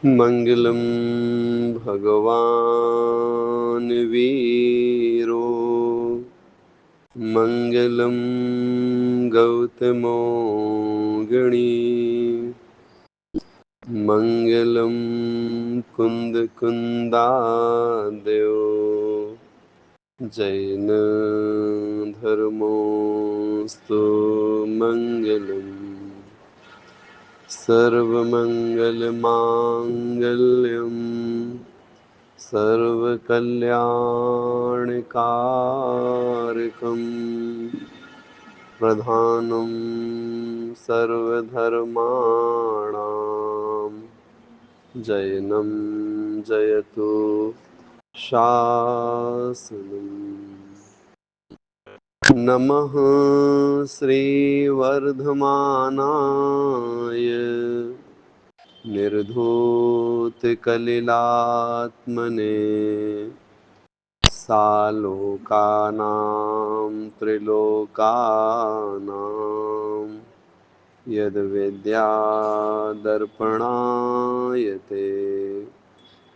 मंगलम भगवान वीरो मंगलम गौतमो गणी मंगलम कुंद कुंदादयो जैन धर्मोस्तु मंगलम सर्वमंगलमांगल्यम सर्वकल्याणकारकं प्रधानं सर्वधर्माणां जैनं जयतु शासनम्। नमः श्रीवर्धमानाय निर्धूतकलिलात्मने सालोकानां त्रिलोकानां यद्विद्यादर्पणायते।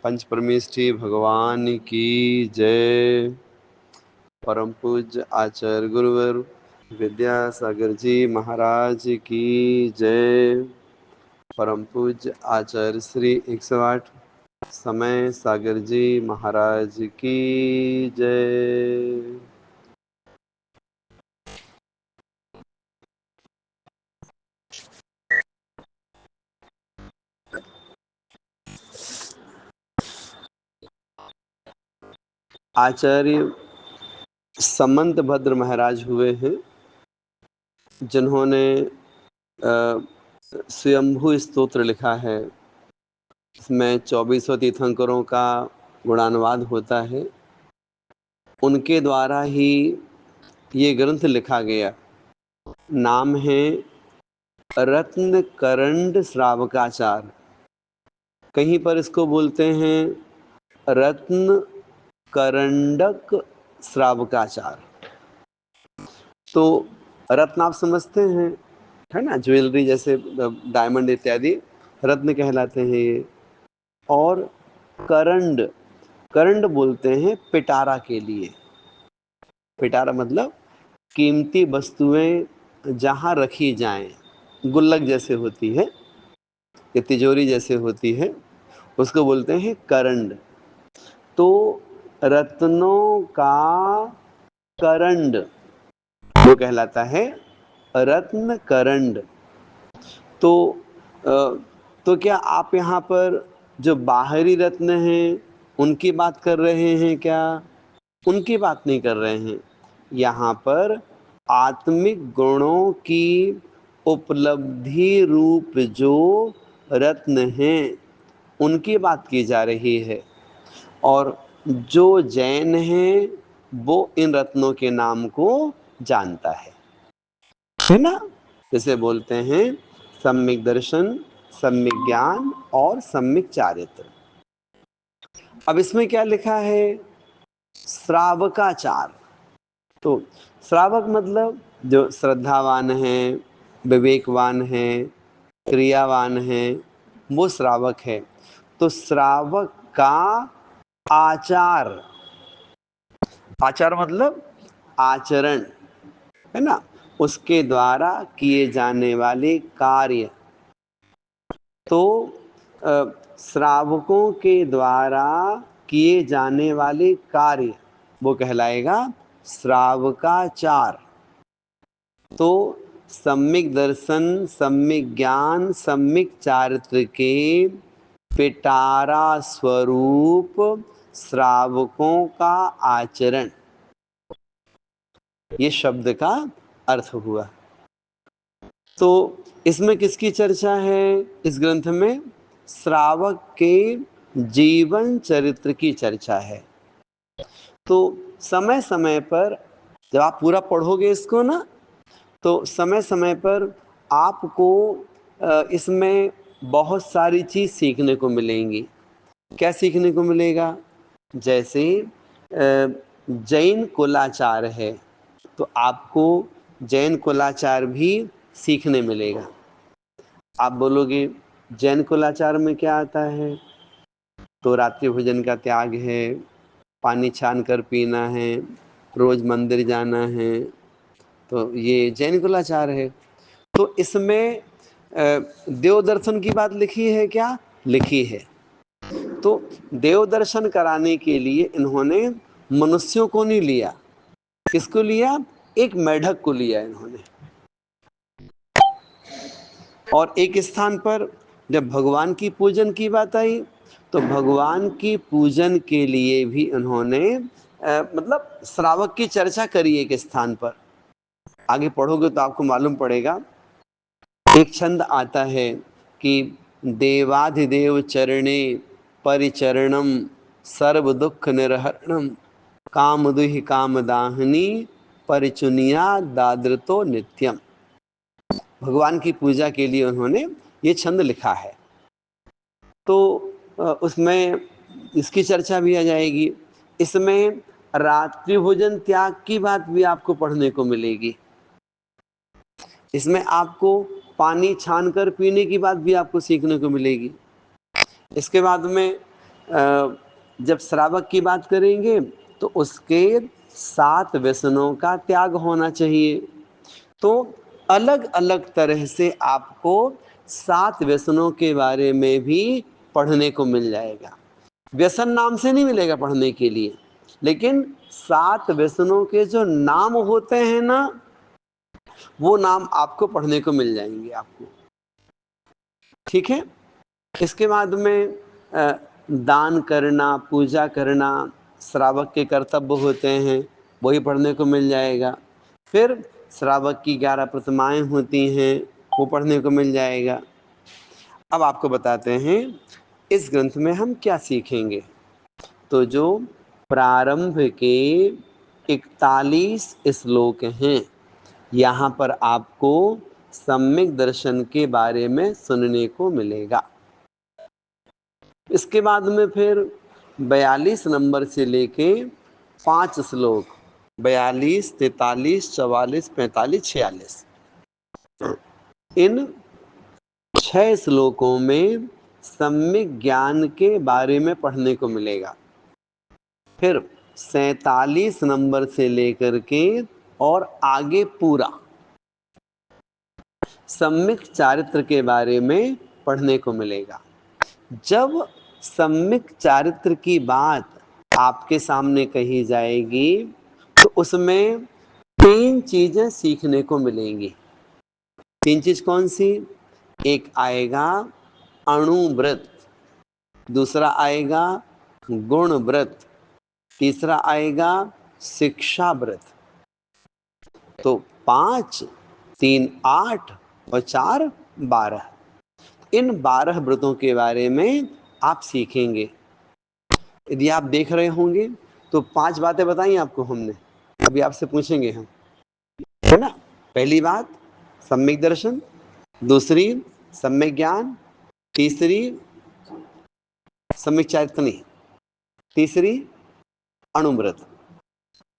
पंच परमेष्ठी भगवान की जय। परम पूज्य आचार्य गुरुवर विद्यासागर जी महाराज की जय। परम पूज्य आचार्य श्री 108 समय सागर जी महाराज की जय। आचार्य समंत भद्र महाराज हुए हैं, जिन्होंने स्वयंभू स्तोत्र लिखा है। इसमें 2400 तीर्थंकरों का गुणानुवाद होता है। उनके द्वारा ही ये ग्रंथ लिखा गया। नाम है रत्न करंड श्रावकाचार। कहीं पर इसको बोलते हैं रत्न करंडक श्रावकाचार। तो रत्न आप समझते हैं, है ना, ज्वेलरी जैसे डायमंड इत्यादि रत्न कहलाते हैं ये। और करंड, करंड बोलते हैं पिटारा के लिए। पिटारा मतलब कीमती वस्तुएं जहाँ रखी जाएं, गुल्लक जैसे होती है या तिजोरी जैसे होती है, उसको बोलते हैं करंड। तो रत्नों का करंड वो कहलाता है रत्न करंड। तो क्या आप यहाँ पर जो बाहरी रत्न हैं उनकी बात कर रहे हैं क्या? उनकी बात नहीं कर रहे हैं। यहाँ पर आत्मिक गुणों की उपलब्धि रूप जो रत्न हैं उनकी बात की जा रही है। और जो जैन है वो इन रत्नों के नाम को जानता है ना। जैसे बोलते हैं सम्यक दर्शन, सम्यक ज्ञान और सम्यक चारित्र। अब इसमें क्या लिखा है? श्रावकाचार। तो श्रावक मतलब जो श्रद्धावान है, विवेकवान है, क्रियावान है, वो श्रावक है। तो श्रावक का आचार, आचार मतलब आचरण, है ना, उसके द्वारा किए जाने वाले कार्य। तो श्रावकों के द्वारा किए जाने वाले कार्य वो कहलाएगा श्रावकाचार। तो सम्यक दर्शन, सम्यक ज्ञान, सम्यक चारित्र के पिटारा स्वरूप श्रावकों का आचरण, ये शब्द का अर्थ हुआ। तो इसमें किसकी चर्चा है? इस ग्रंथ में श्रावक के जीवन चरित्र की चर्चा है। तो समय समय पर जब आप पूरा पढ़ोगे इसको ना, तो समय समय पर आपको इसमें बहुत सारी चीज सीखने को मिलेंगी। क्या सीखने को मिलेगा? जैसे जैन कुलाचार है, तो आपको जैन कुलाचार भी सीखने मिलेगा। आप बोलोगे जैन कुलाचार में क्या आता है? तो रात्रि भोजन का त्याग है, पानी छान कर पीना है, रोज मंदिर जाना है। तो ये जैन कुलाचार है। तो इसमें देव दर्शन की बात लिखी है क्या? लिखी है। तो देव दर्शन कराने के लिए इन्होंने मनुष्यों को नहीं लिया। किसको लिया? एक मेढक को लिया इन्होंने। और एक स्थान पर जब भगवान की पूजन की बात आई तो भगवान की पूजन के लिए भी उन्होंने मतलब श्रावक की चर्चा करी एक स्थान पर। आगे पढ़ोगे तो आपको मालूम पड़ेगा। एक छंद आता है कि देवाधिदेव चरणे परिचरणम सर्व दुख निर्हरणम कामदुहि कामदाहनी परिचुनिया दादृतो नित्यम। भगवान की पूजा के लिए उन्होंने ये छंद लिखा है। तो उसमें इसकी चर्चा भी आ जाएगी। इसमें रात्रि भोजन त्याग की बात भी आपको पढ़ने को मिलेगी। इसमें आपको पानी छान कर पीने की बात भी आपको सीखने को मिलेगी। इसके बाद में जब श्रावक की बात करेंगे तो उसके 7 व्यसनों का त्याग होना चाहिए। तो अलग अलग तरह से आपको 7 व्यसनों के बारे में भी पढ़ने को मिल जाएगा। व्यसन नाम से नहीं मिलेगा पढ़ने के लिए, लेकिन 7 व्यसनों के जो नाम होते हैं ना, वो नाम आपको पढ़ने को मिल जाएंगे आपको। ठीक है। इसके बाद में दान करना, पूजा करना श्रावक के कर्तव्य होते हैं, वही पढ़ने को मिल जाएगा। फिर श्रावक की 11 प्रतिमाएं होती हैं, वो पढ़ने को मिल जाएगा। अब आपको बताते हैं इस ग्रंथ में हम क्या सीखेंगे। तो जो प्रारंभ के 41 श्लोक हैं, यहाँ पर आपको सम्यक दर्शन के बारे में सुनने को मिलेगा। इसके बाद में फिर 42 नंबर से लेके 5 श्लोक 42, 43, 44, 45, 46, इन 6 श्लोकों में सम्यक ज्ञान के बारे में पढ़ने को मिलेगा। फिर 47 नंबर से लेकर के और आगे पूरा सम्यक चारित्र के बारे में पढ़ने को मिलेगा। जब सम्यक चारित्र की बात आपके सामने कही जाएगी तो उसमें 3 चीजें सीखने को मिलेंगी। 3 चीज कौन सी? एक आएगा अणुव्रत, दूसरा आएगा गुण व्रत, तीसरा आएगा शिक्षा व्रत। तो 5, 3, 8 और 4, 12, इन 12 व्रतों के बारे में आप सीखेंगे। यदि आप देख रहे होंगे तो 5 बातें बताई आपको हमने, अभी आपसे पूछेंगे हम, है ना। पहली बात सम्यक दर्शन, दूसरी सम्यक ज्ञान, तीसरी सम्यक चारित्र नहीं, तीसरी अणुव्रत,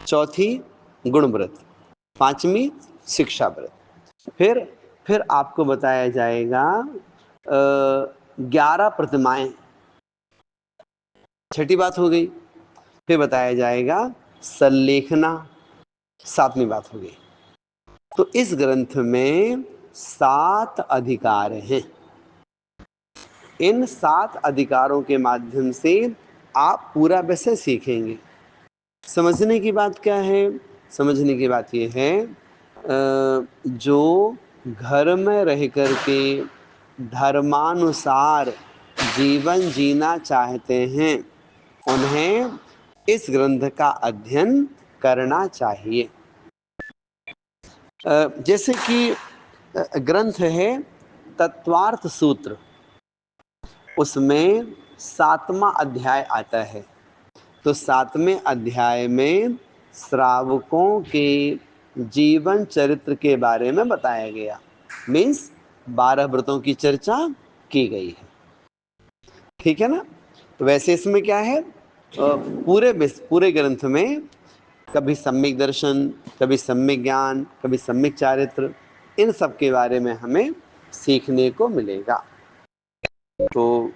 चौथी गुणव्रत, 5वीं शिक्षा व्रत। फिर आपको बताया जाएगा 11 प्रतिमाएं, 6ठी बात हो गई। फिर बताया जाएगा सल्लेखना, 7वीं बात हो गई। तो इस ग्रंथ में 7 अधिकार हैं। इन 7 अधिकारों के माध्यम से आप पूरा विषय सीखेंगे। समझने की बात क्या है? समझने की बात यह है जो घर में रह कर के धर्मानुसार जीवन जीना चाहते हैं उन्हें इस ग्रंथ का अध्ययन करना चाहिए। जैसे कि ग्रंथ है तत्वार्थ सूत्र, उसमें 7वां अध्याय आता है। तो 7वें अध्याय में श्रावकों के जीवन चरित्र के बारे में बताया गया, मीन्स 12 व्रतों की चर्चा की गई है। ठीक है ना। तो वैसे इसमें क्या है, पूरे ग्रंथ में कभी सम्यक दर्शन, कभी सम्यक ज्ञान, कभी सम्यक चारित्र, इन सब के बारे में हमें सीखने को मिलेगा। तो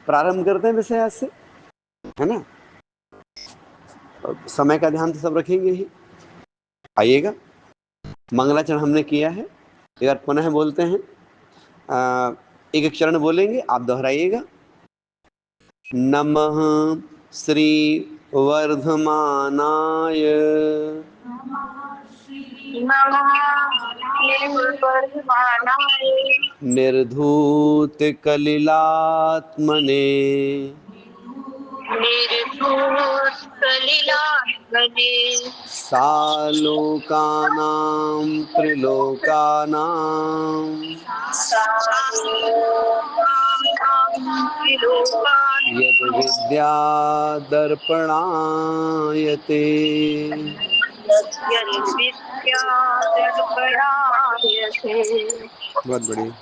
प्रारंभ करते हैं वैसे आज से, है ना। समय का ध्यान तो सब रखेंगे ही। आइएगा, मंगलाचरण हमने किया है, एक बार पुनः बोलते हैं। एक एक चरण बोलेंगे, आप दोहराइएगा। नमः श्री वर्धमानाय निर्धूत कलिलात्मने सालोकानां त्रिलोकानां यद् विद्या दर्पणायते। बहुत बढ़िया।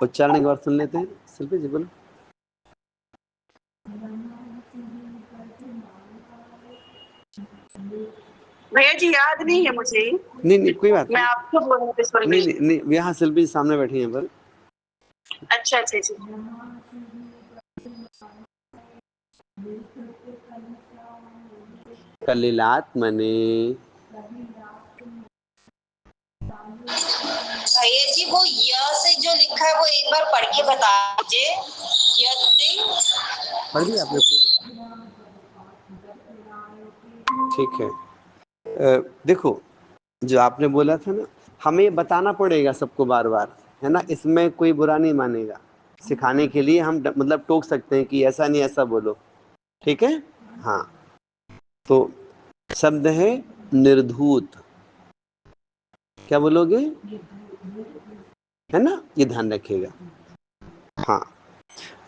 उच्चारण एक बार सुन लेते हैं। शिल्पी जी बोलो। भैया जी याद नहीं है मुझे। नहीं कोई बात मैं आपको बोलूंगी इस पर। नहीं, यहाँ शिल्पी जी सामने बैठी हैं पर। अच्छा जी। कलिलात्मने। भैया जी वो य से जो लिखा है वो एक बार पढ़ के बता दीजिए। पढ़ लिया आपने? ठीक है। देखो, जो आपने बोला था ना, हमें बताना पड़ेगा सबको बार बार, है ना। इसमें कोई बुरा नहीं मानेगा। सिखाने के लिए हम मतलब टोक सकते हैं कि ऐसा नहीं ऐसा बोलो, ठीक है। हाँ, तो शब्द है निर्धूत। क्या बोलोगे, है ना, ये ध्यान रखिएगा। हाँ,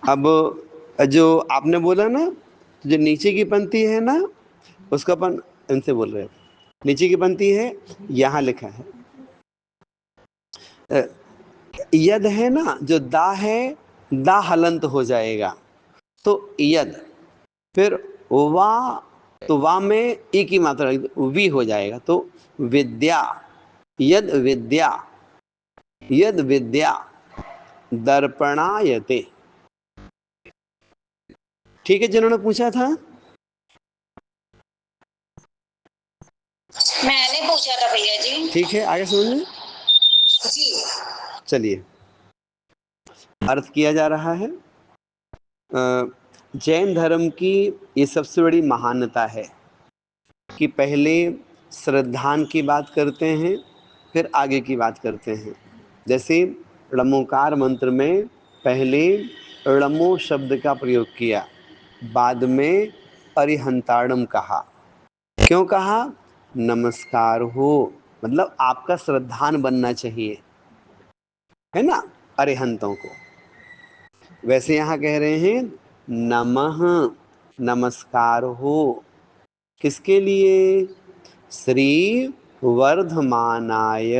अब जो आपने बोला ना, तो जो नीचे की पंक्ति है ना, उसका अपन इनसे बोल रहे हैं। नीचे की पंक्ति है, यहाँ लिखा है यद, है ना, जो दा है, दा हलंत हो जाएगा तो यद, फिर वा, तो वा में ई की मात्रा वी हो जाएगा तो विद्या, यद विद्या, यद विद्या दर्पणायते। ठीक है, जिन्होंने पूछा था। मैंने पूछा था भैया जी। ठीक है, आगे समझ। चलिए, अर्थ किया जा रहा है। जैन धर्म की ये सबसे बड़ी महानता है कि पहले श्रद्धान की बात करते हैं, फिर आगे की बात करते हैं। जैसे ळमोकार मंत्र में पहले ळमो शब्द का प्रयोग किया, बाद में अरिहंताणम कहा। क्यों कहा? नमस्कार हो, मतलब आपका श्रद्धान बनना चाहिए, है ना, अरिहंतों को। वैसे यहाँ कह रहे हैं नमः, नमस्कार हो, किसके लिए? श्री वर्धमानाय।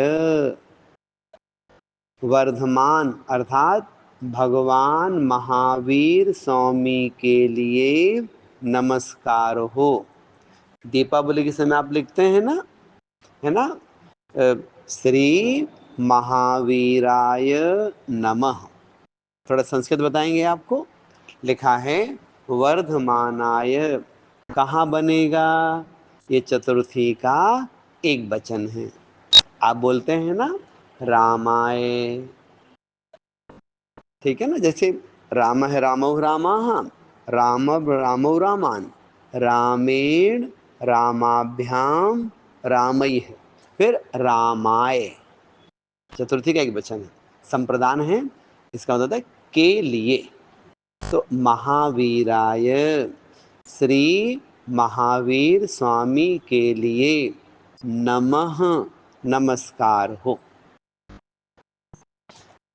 वर्धमान अर्थात भगवान महावीर स्वामी के लिए नमस्कार हो। दीपावली के समय आप लिखते हैं ना, है ना, श्री महावीराय नमः। थोड़ा संस्कृत बताएंगे आपको। लिखा है वर्धमानाय, कहाँ बनेगा? ये चतुर्थी का एक वचन है। आप बोलते हैं ना रामाय, ठीक है ना। जैसे राम है, रामौ रामाः, राम रामौ रामान, रामेण रामाभ्याम रामैः, फिर रामाय। चतुर्थी का एक वचन है, संप्रदान है, इसका मतलब है के लिए। तो महावीराय, श्री महावीर स्वामी के लिए नमः, नमस्कार हो।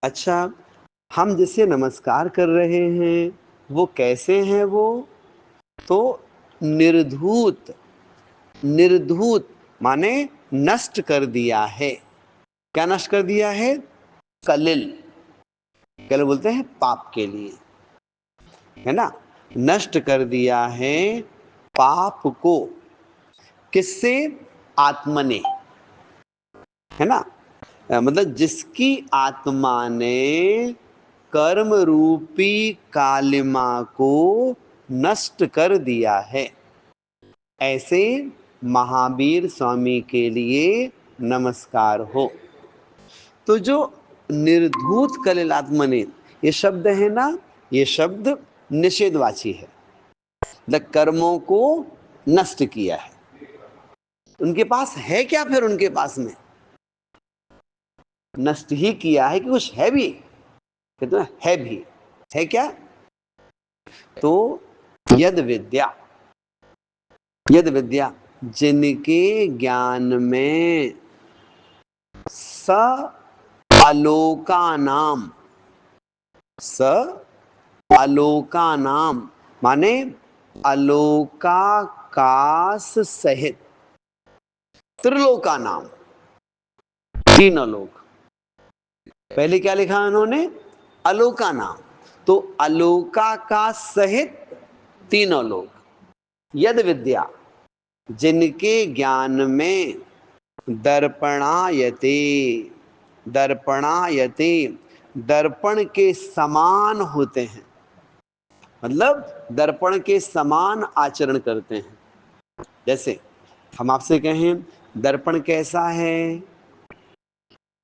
अच्छा, हम जिसे नमस्कार कर रहे हैं वो कैसे हैं? वो तो निर्धूत, निर्धूत माने नष्ट कर दिया है। क्या नष्ट कर दिया है? कलिल, कलिल बोलते हैं पाप के लिए, है ना। नष्ट कर दिया है पाप को, किससे? आत्मने, है ना। मतलब जिसकी आत्मा ने कर्म रूपी कालिमा को नष्ट कर दिया है, ऐसे महावीर स्वामी के लिए नमस्कार हो। तो जो निर्धूत कलिलात्मने, ये शब्द है ना, ये शब्द निषेधवाची है, मतलब कर्मों को नष्ट किया है। उनके पास है क्या? फिर उनके पास में नष्ट ही किया है कि कुछ है भी? कहते हैं है भी। है क्या? तो यद विद्या, यद विद्या, जिनके ज्ञान में स अलोका नाम, स अलोका नाम माने अलोकाकाश सहित, त्रिलोका नाम, तीनों लोक। पहले क्या लिखा उन्होंने? अलोका नाम, तो अलोकाकाश सहित तीनों लोक। यद विद्या, जिनके ज्ञान में दर्पणायते, दर्पणायते, दर्पण के समान होते हैं, मतलब दर्पण के समान आचरण करते हैं। जैसे हम आपसे कहें दर्पण कैसा है?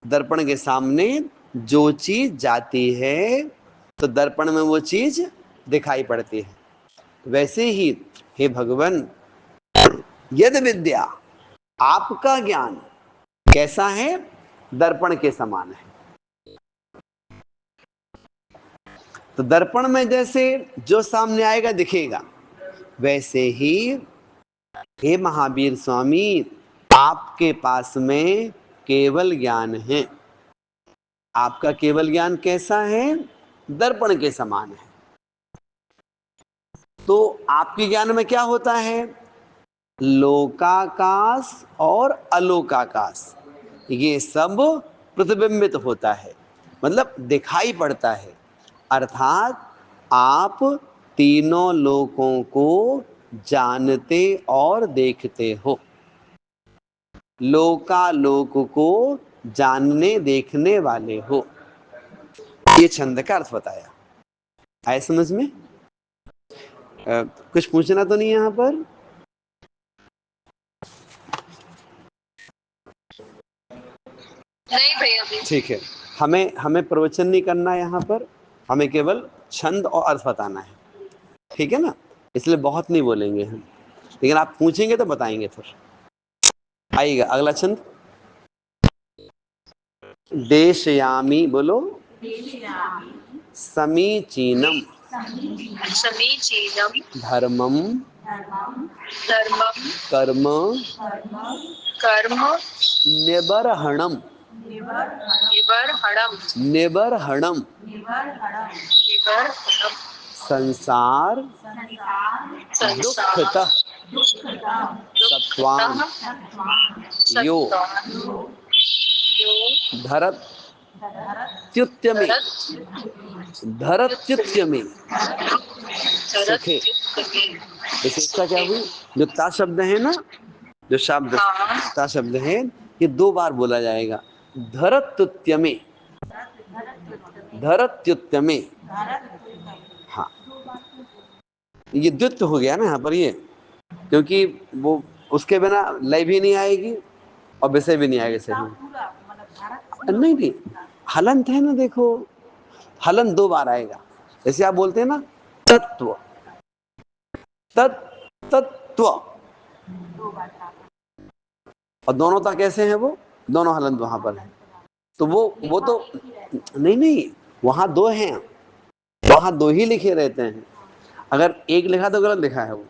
दर्पण के सामने जो चीज जाती है तो दर्पण में वो चीज दिखाई पड़ती है। वैसे ही हे भगवान, यद विद्या, आपका ज्ञान कैसा है? दर्पण के समान है। तो दर्पण में जैसे जो सामने आएगा दिखेगा, वैसे ही हे महावीर स्वामी, आपके पास में केवल ज्ञान है। आपका केवल ज्ञान कैसा है? दर्पण के समान है। तो आपके ज्ञान में क्या होता है? लोकाकाश और अलोकाकाश, ये सब प्रतिबिंबित होता है, मतलब दिखाई पड़ता है। अर्थात आप तीनों लोकों को जानते और देखते हो। लोकालोक को जानने देखने वाले हो। ये छंद का अर्थ बताया। आए समझ में? कुछ पूछना तो नहीं यहाँ पर? नहीं भैया भी। ठीक है, हमें प्रवचन नहीं करना है यहाँ पर, हमें केवल छंद और अर्थ बताना है, ठीक है ना? इसलिए बहुत नहीं बोलेंगे हम, लेकिन आप पूछेंगे तो बताएंगे। फिर आइएगा अगला छंद। देशयामी, बोलो। समीचीनम, समीचीनम धर्मम, धर्मम कर्म, कर्म निबर्हणम, निबर्हणम निबर्हणम, निबर्हणम संसार दुःखतः सत्वान यो धरत्युत्यमे, धरत्युत्यमे सुखे। विशेषता क्या हुई? जो ता शब्द है ना, जो शब्द ता शब्द है, ये 2 बार बोला जाएगा। धरत्युत्यमे, धरत्युत्यमे। हाँ, ये द्वित्व हो गया ना यहाँ पर, ये क्योंकि वो उसके बिना लय भी नहीं आएगी और विषय भी नहीं आएगा सही। नहीं नहीं, हलंत है ना, देखो हलन 2 बार आएगा। जैसे आप बोलते हैं ना तत्व, तत्व, और दोनों ता कैसे हैं? वो दोनों हलंत वहां पर है। तो वो तो नहीं, वहां 2 हैं, वहां 2 ही लिखे रहते हैं। अगर एक लिखा तो गलत लिखा है वो,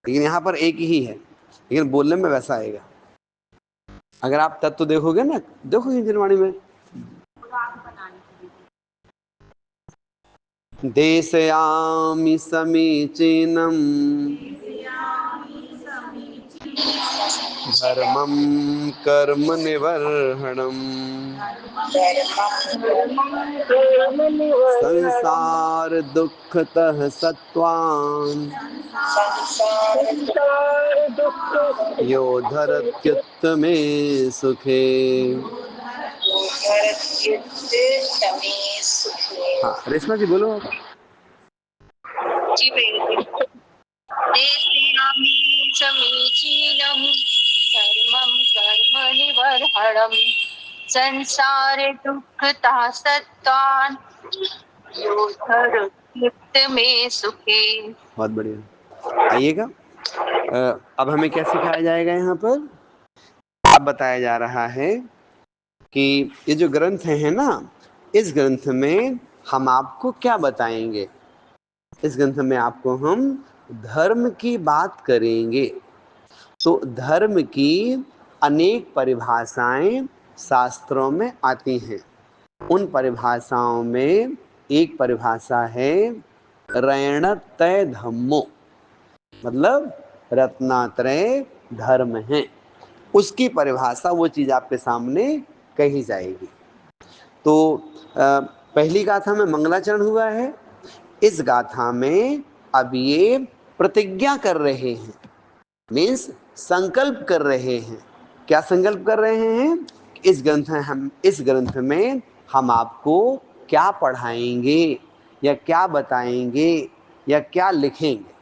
लेकिन यहाँ पर एक ही है, लेकिन बोलने में वैसा आएगा। अगर आप तत्व देखोगे ना, देखोगे निर्वाणी में, देशयामि समीचीनम धर्मम कर्म निबर्हणम संसार दुःखतः सत्वान् यो धरत्युत्तमे सुखे। तमे सुखे। हाँ रेशमा जी बोलो आप। जी बिल्कुल। देशयामि समीचीनं धर्मं कर्मनिबर्हणं संसारे दुःखता सत्त्वान् योधरुत्युक्त में सुखे। बहुत बढ़िया। आइएगा, अब हमें क्या सिखाया जाएगा यहाँ पर? अब बताया जा रहा है कि ये जो ग्रंथ है ना, इस ग्रंथ में हम आपको क्या बताएंगे? इस ग्रंथ में आपको हम धर्म की बात करेंगे। तो धर्म की अनेक परिभाषाएं शास्त्रों में आती हैं। उन परिभाषाओं में एक परिभाषा है रैणतय धम्मो, मतलब रत्नात्रय धर्म है। उसकी परिभाषा, वो चीज आपके सामने कही जाएगी। तो पहली गाथा में मंगलाचरण हुआ है। इस गाथा में अब ये प्रतिज्ञा कर रहे हैं, मीन्स संकल्प कर रहे हैं। क्या संकल्प कर रहे हैं? इस ग्रंथ में हम आपको क्या पढ़ाएंगे या क्या बताएंगे या क्या लिखेंगे।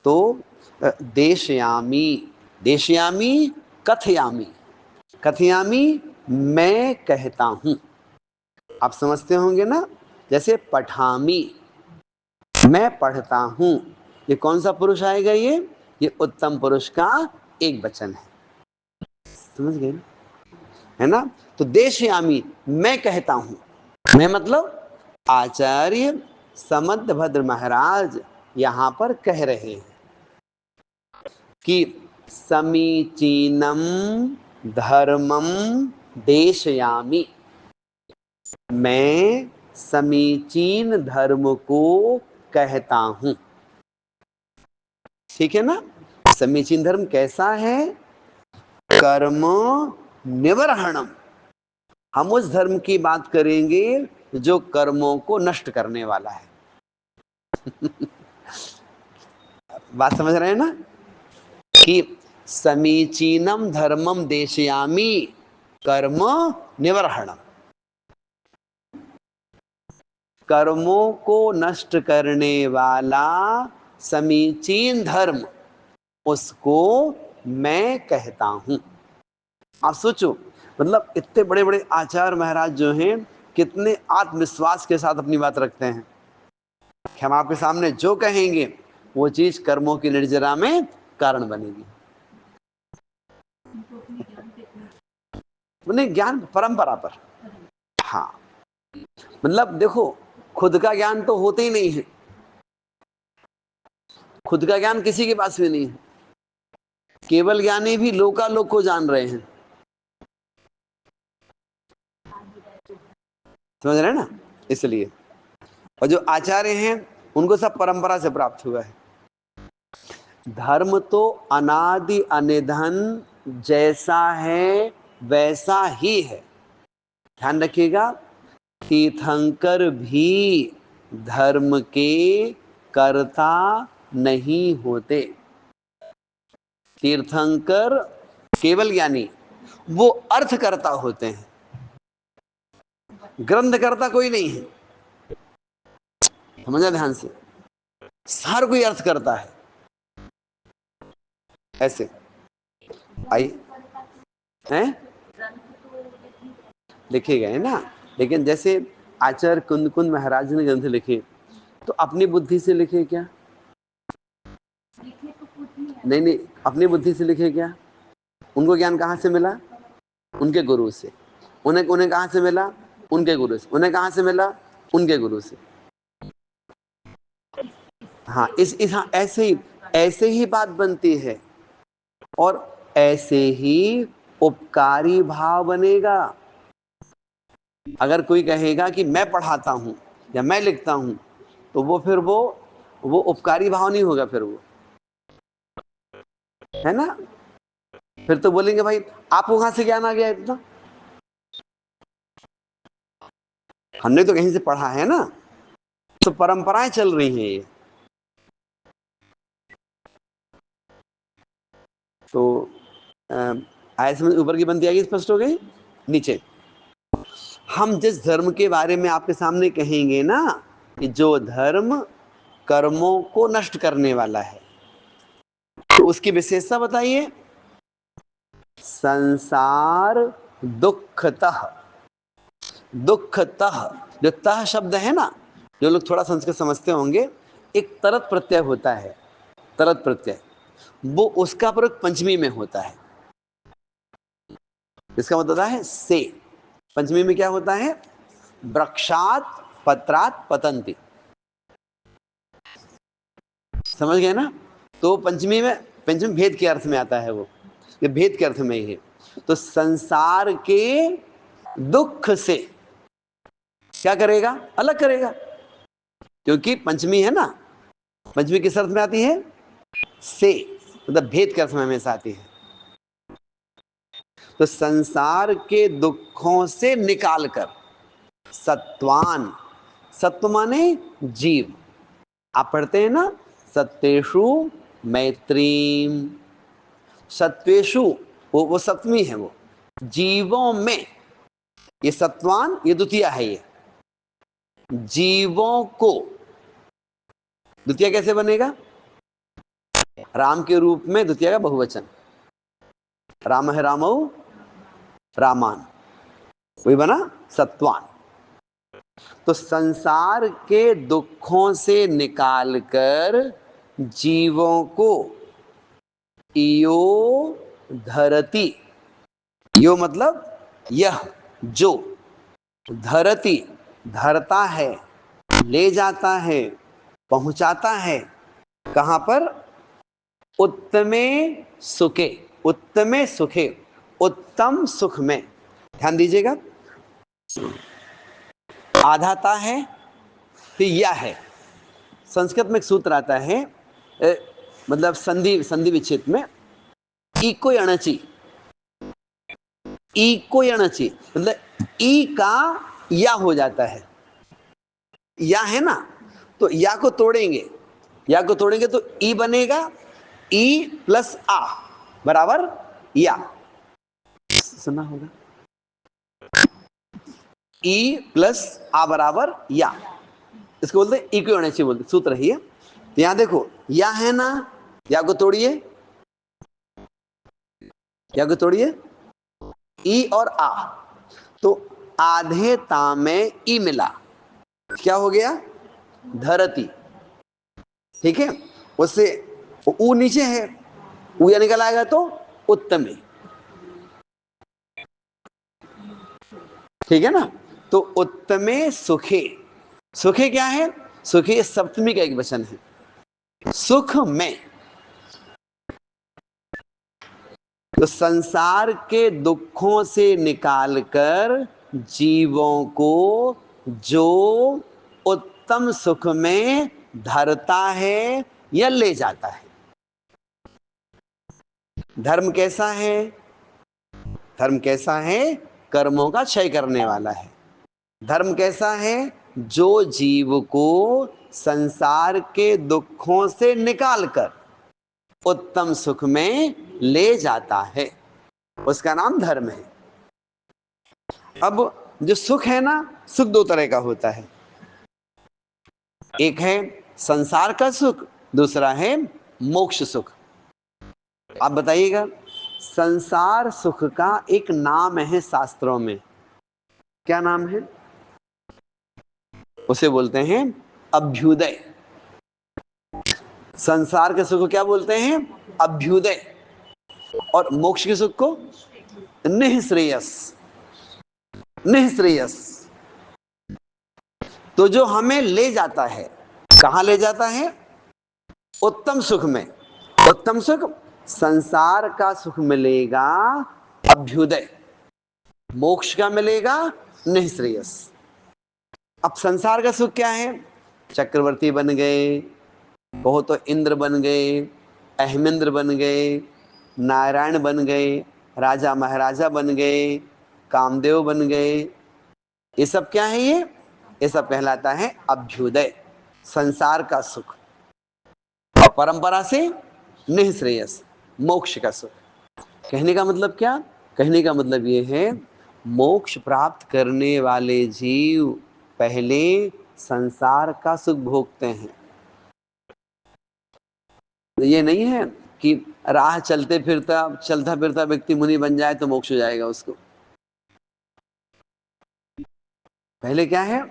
तो देशयामी, देशयामी कथयामी, कथयामी मैं कहता हूं। आप समझते होंगे ना, जैसे पठामी मैं पढ़ता हूं, ये कौन सा पुरुष आएगा? ये उत्तम पुरुष का एक वचन है। समझ गए ना? है ना? तो देशयामी मैं कहता हूं, मैं मतलब आचार्य समंतभद्र महाराज यहां पर कह रहे हैं कि समीचीनम धर्मम देशयामी, मैं समीचीन धर्म को कहता हूं। ठीक है ना? समीचीन धर्म कैसा है? कर्म निवर्हणम, हम उस धर्म की बात करेंगे जो कर्मों को नष्ट करने वाला है। बात समझ रहे हैं ना कि समीचीनम धर्मम देशयामी कर्म निवर्हणम, कर्मों को नष्ट करने वाला समीचीन धर्म, उसको मैं कहता हूं। आप सोचो, मतलब इतने बड़े बड़े आचार्य महाराज जो हैं, कितने आत्मविश्वास के साथ अपनी बात रखते हैं कि हम आपके सामने जो कहेंगे वो चीज कर्मों की निर्जरा में कारण बनेगी। उन्हें ज्ञान परंपरा पर, हाँ, मतलब देखो, खुद का ज्ञान तो होते ही नहीं है, खुद का ज्ञान किसी के पास भी नहीं है। केवल ज्ञानी भी लोकालोक को जान रहे हैं। समझ रहे हैं ना? इसलिए, और जो आचार्य हैं उनको सब परंपरा से प्राप्त हुआ है। धर्म तो अनादि अनिधन जैसा है वैसा ही है। ध्यान रखिएगा, तीर्थंकर भी धर्म के कर्ता नहीं होते। तीर्थंकर केवल ज्ञानी, वो अर्थकर्ता होते हैं, ग्रंथकर्ता कोई नहीं है। समझा ध्यान से? हर कोई अर्थ करता है। ऐसे आई हैं, लिखे गए ना। लेकिन जैसे आचार्य कुंद कुंद महाराज ने ग्रंथ लिखे तो अपनी बुद्धि से लिखे क्या? नहीं नहीं, अपनी बुद्धि से लिखे क्या? उनको ज्ञान कहाँ से मिला? उनके गुरु से। उन्हें उन्हें कहाँ से मिला? उनके गुरु से। उन्हें कहाँ से मिला? उनके गुरु से। हाँ, हाँ, ऐसे ही बात बनती है, और ऐसे ही उपकारी भाव बनेगा। अगर कोई कहेगा कि मैं पढ़ाता हूं या मैं लिखता हूं, तो वो फिर वो उपकारी भाव नहीं होगा, फिर वो, है ना? फिर तो बोलेंगे भाई आपको कहां से ज्ञान आ गया इतना? हमने तो कहीं से पढ़ा है ना। तो परंपराएं चल रही हैं ये। तो आय समझ ऊपर की बनती आएगी, स्पष्ट हो गई? नीचे। हम जिस धर्म के बारे में आपके सामने कहेंगे ना कि जो धर्म कर्मों को नष्ट करने वाला है, तो उसकी विशेषता बताइए। संसार दुखतः। दुखतः, जो तह शब्द है ना, जो लोग थोड़ा संस्कृत समझते होंगे, एक तरत प्रत्यय होता है, तरत प्रत्यय, वो उसका प्रयोग पंचमी में होता है। इसका मतलब है से। पंचमी में क्या होता है? वृक्षात पत्रात पतंती। समझ गए ना? तो पंचमी में, पंचमी भेद के अर्थ में आता है, वो ये भेद के अर्थ में ही है। तो संसार के दुख से क्या करेगा? अलग करेगा, क्योंकि पंचमी है ना, पंचमी किस अर्थ में आती है? से, मतलब भेद के अर्थ में हमेशा आती है। तो संसार के दुखों से निकालकर सत्वान, सत्व माने जीव, आप पढ़ते हैं ना, सत्येषु मैत्रीम, सत्वेषु वो सप्तमी है, वो जीवों में, ये सत्वान ये द्वितीय है, ये जीवों को, द्वितीय कैसे बनेगा? राम के रूप में द्वितीय का बहुवचन, राम है रामौ रामान, वही बना सत्वान। तो संसार के दुखों से निकालकर जीवों को यो धरती, यो मतलब यह, जो, धरती धरता है, ले जाता है, पहुंचाता है, कहां पर? उत्तमे सुखे, उत्तमे सुखे, उत्तम सुख में। ध्यान दीजिएगा, आधाता है तो या है। संस्कृत में एक सूत्र आता है, मतलब संधि विच्छेद में, इको अणची, इको अणची, मतलब ई का या हो जाता है, या है ना, तो या को तोड़ेंगे, या को तोड़ेंगे तो ई बनेगा, ई प्लस आ बराबर या, सुना होगा, ई प्लस आ बराबर या, इसको बोलते हैं इक्विवेलेंसी, बोलते सूत्र है ये। तो यहां देखो, या है ना, या को तोड़िए, या को तोड़िए, ई और आ, तो आधे ता में ई मिला, क्या हो गया? धरती। ठीक है, उससे ऊ नीचे है, ऊ या निकल आएगा तो उत्तमे। ठीक है ना? तो उत्तमे सुखे, सुखे क्या है? सुखे सप्तमी का एक वचन है, सुख में। तो संसार के दुखों से निकालकर जीवों को जो उत्तम सुख में धरता है या ले जाता है। धर्म कैसा है? धर्म कैसा है? कर्मों का क्षय करने वाला है। धर्म कैसा है? जो जीव को संसार के दुखों से निकालकर उत्तम सुख में ले जाता है, उसका नाम धर्म है। अब जो सुख है ना, सुख दो तरह का होता है, एक है संसार का सुख, दूसरा है मोक्ष सुख। आप बताइएगा, संसार सुख का एक नाम है शास्त्रों में, क्या नाम है? उसे बोलते हैं अभ्युदय। संसार के सुख को क्या बोलते हैं? अभ्युदय। और मोक्ष के सुख को निःश्रेयस, निःश्रेयस। तो जो हमें ले जाता है, कहां ले जाता है? उत्तम सुख में। उत्तम सुख, संसार का सुख मिलेगा अभ्युदय, मोक्ष का मिलेगा निःश्रेयस। अब संसार का सुख क्या है? चक्रवर्ती बन गए, कहो तो इंद्र बन गए, अहमेंद्र बन गए, नारायण बन गए, राजा महाराजा बन गए, कामदेव बन गए, ये सब क्या है? ये सब कहलाता है अभ्युदय, संसार का सुख। और परंपरा से निःश्रेयस, मोक्ष का सुख। कहने का मतलब क्या? कहने का मतलब ये है, मोक्ष प्राप्त करने वाले जीव पहले संसार का सुख भोगते हैं। ये नहीं है कि राह चलता फिरता व्यक्ति मुनि बन जाए तो मोक्ष हो जाएगा उसको। पहले क्या है,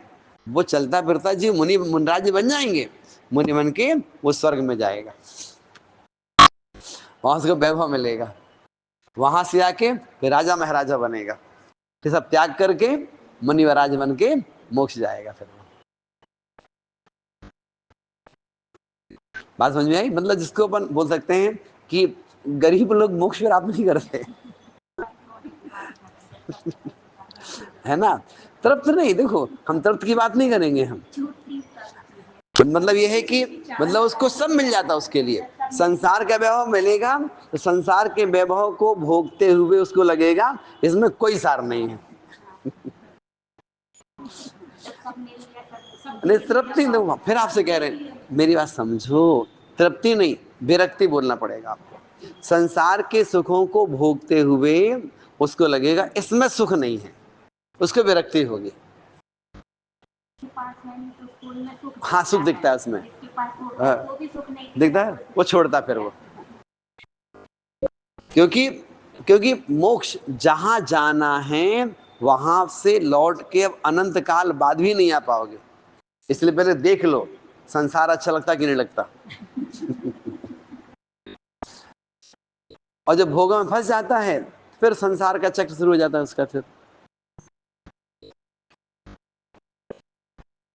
वो चलता फिरता जीव मुनिराज बन जाएंगे, मुनि बन के वो स्वर्ग में जाएगा, वहां उसको वैभव मिलेगा, वहां से आके फिर राजा महाराजा बनेगा, फिर सब त्याग करके मुनिवराज बन के मोक्ष जाएगा। फिर बात समझ में आई? मतलब जिसको अपन बोल सकते हैं कि गरीब लोग मोक्ष प्राप्त नहीं करते है ना, तृप्त नहीं। देखो हम तृप्त की बात नहीं करेंगे, हम मतलब ये है कि मतलब उसको सब मिल जाता है, उसके लिए संसार का वैभव मिलेगा तो संसार के वैभव को भोगते हुए उसको लगेगा इसमें कोई सार नहीं है। नहीं तृप्ति नहीं, फिर आपसे कह रहे हैं मेरी बात समझो, तृप्ति नहीं विरक्ति बोलना पड़ेगा आपको। संसार के सुखों को भोगते हुए उसको लगेगा इसमें सुख नहीं है, उसको विरक्ति होगी। हाँ सुख दिखता है उसमें, दिखता है, वो छोड़ता फिर वो, क्योंकि मोक्ष जहां जाना है वहां से लौट के अब अनंत काल बाद भी नहीं आ पाओगे, इसलिए पहले देख लो संसार अच्छा लगता कि नहीं लगता और जब भोगों में फंस जाता है फिर संसार का चक्र शुरू हो जाता है उसका। फिर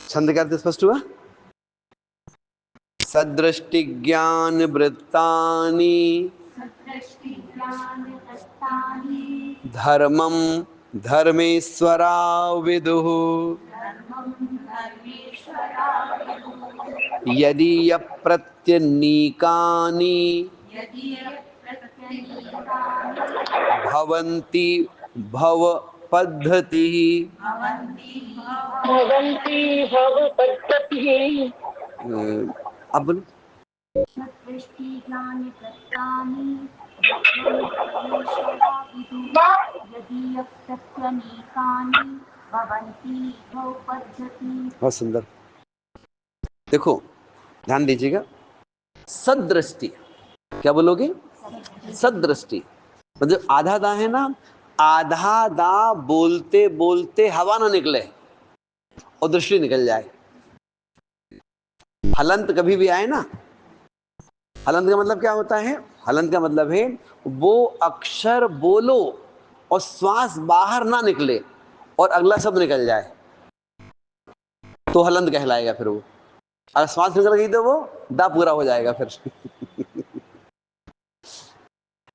छंद करते स्पष्ट हुआ? सदृष्टि ज्ञान वृत्तानि धर्मम धर्मेश्वरा विदुः यदि प्रत्यनीकानि भवन्ति भव पद्धति। अब बहुत सुंदर, देखो ध्यान दीजिएगा। सदृष्टि क्या बोलोगे? सदृष्टि मतलब आधा दा है ना, आधा दा बोलते बोलते हवा ना निकले और दृष्टि निकल जाए। हलंत कभी भी आए ना, हलंत का मतलब क्या होता है? हलंत का मतलब है वो अक्षर बोलो और श्वास बाहर ना निकले और अगला शब्द निकल जाए तो हलंत कहलाएगा। फिर वो अगर श्वास निकल गई तो वो दा पूरा हो जाएगा फिर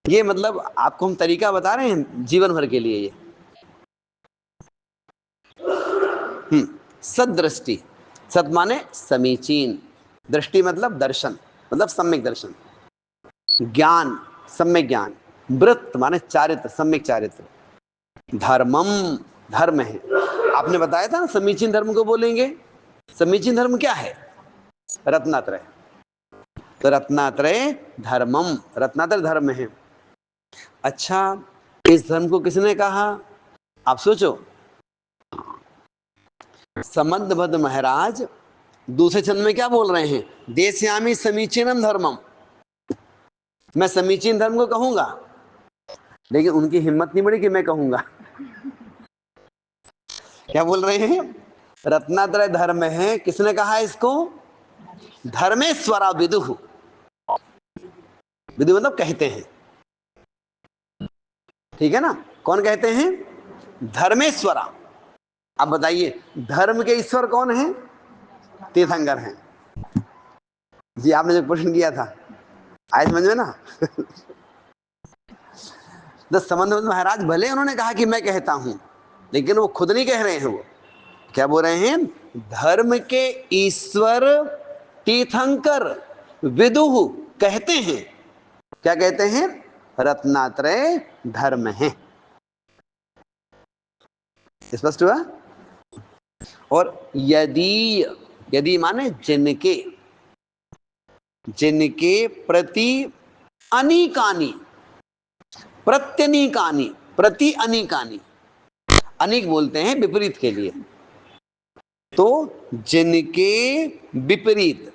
ये मतलब आपको हम तरीका बता रहे हैं जीवन भर के लिए ये। सदृष्टि, सत माने समीचीन, दृष्टि मतलब दर्शन, मतलब सम्यक दर्शन, ज्ञान सम्यक ज्ञान, वृत्त माने चारित्र सम्यक चारित्र, धर्मम धर्म है। आपने बताया था ना समीचीन धर्म को बोलेंगे। समीचीन धर्म क्या है? रत्नात्रय। तो रत्नात्रय धर्मम, रत्नात्रय धर्म है। अच्छा इस धर्म को किसने कहा? आप सोचो। समंतभद्र महाराज दूसरे छंद में क्या बोल रहे हैं? देस्यामि समीचीनम धर्मम, मैं समीचीन धर्म को कहूंगा, लेकिन उनकी हिम्मत नहीं बढ़ी कि मैं कहूंगा। क्या बोल रहे हैं? रत्नात्रय धर्म है। किसने कहा इसको? धर्मेश्वरा विदुः, विदु मतलब कहते हैं, ठीक है ना? कौन कहते हैं? धर्मेश्वरा। अब बताइए धर्म के ईश्वर कौन है? तीर्थंकर हैं जी। आपने जो प्रश्न किया था आए समझ में ना समंतभद्र महाराज भले उन्होंने कहा कि मैं कहता हूं, लेकिन वो खुद नहीं कह रहे हैं। वो क्या बोल रहे हैं? धर्म के ईश्वर तीर्थंकर विदुः कहते हैं। क्या कहते हैं? रत्नात्रय धर्म है। स्पष्ट हुआ? और यदि, यदि माने जिनके, जिनके प्रति अनीकानी, प्रत्यनीकानी, प्रति अनीकानी, अनेक बोलते हैं विपरीत के लिए। तो जिनके विपरीत,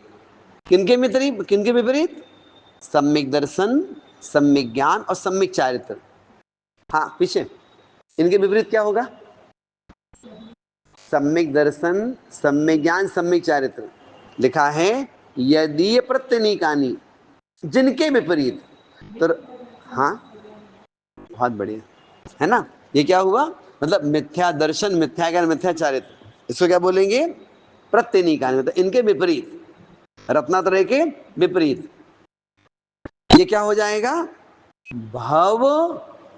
किनके विपरीत, किनके विपरीत? सम्यक दर्शन, सम्यक ज्ञान और सम्यक चारित्र। हाँ पीछे, इनके विपरीत क्या होगा? सम्यक दर्शन, सम्यक ज्ञान, सम्यक चारित्र। लिखा है यदि प्रत्यनीकानी, जिनके विपरीत। तो हाँ बहुत बढ़िया है ना। ये क्या हुआ? मतलब मिथ्या दर्शन, मिथ्या ज्ञान, मिथ्या चारित्र, इसको क्या बोलेंगे? प्रत्यनीकानी, मतलब इनके विपरीत, रत्नात्रय के विपरीत। ये क्या हो जाएगा? भव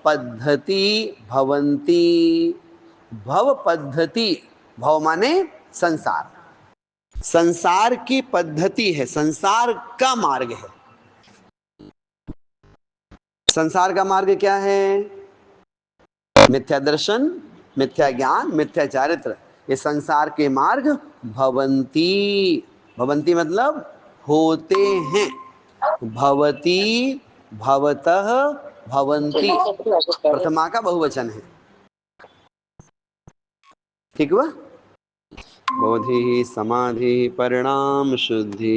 पद्धति भवंती। भव पद्धति, भव माने संसार, संसार की पद्धति है, संसार का मार्ग है। संसार का मार्ग क्या है? मिथ्या दर्शन, मिथ्या ज्ञान, मिथ्या चारित्र। ये संसार के मार्ग भवंती, भवंती मतलब होते हैं। भवती, भवतः, भवंती, प्रथमा का बहुवचन है। ठीक हुआ? बोधि समाधि परिणाम शुद्धि।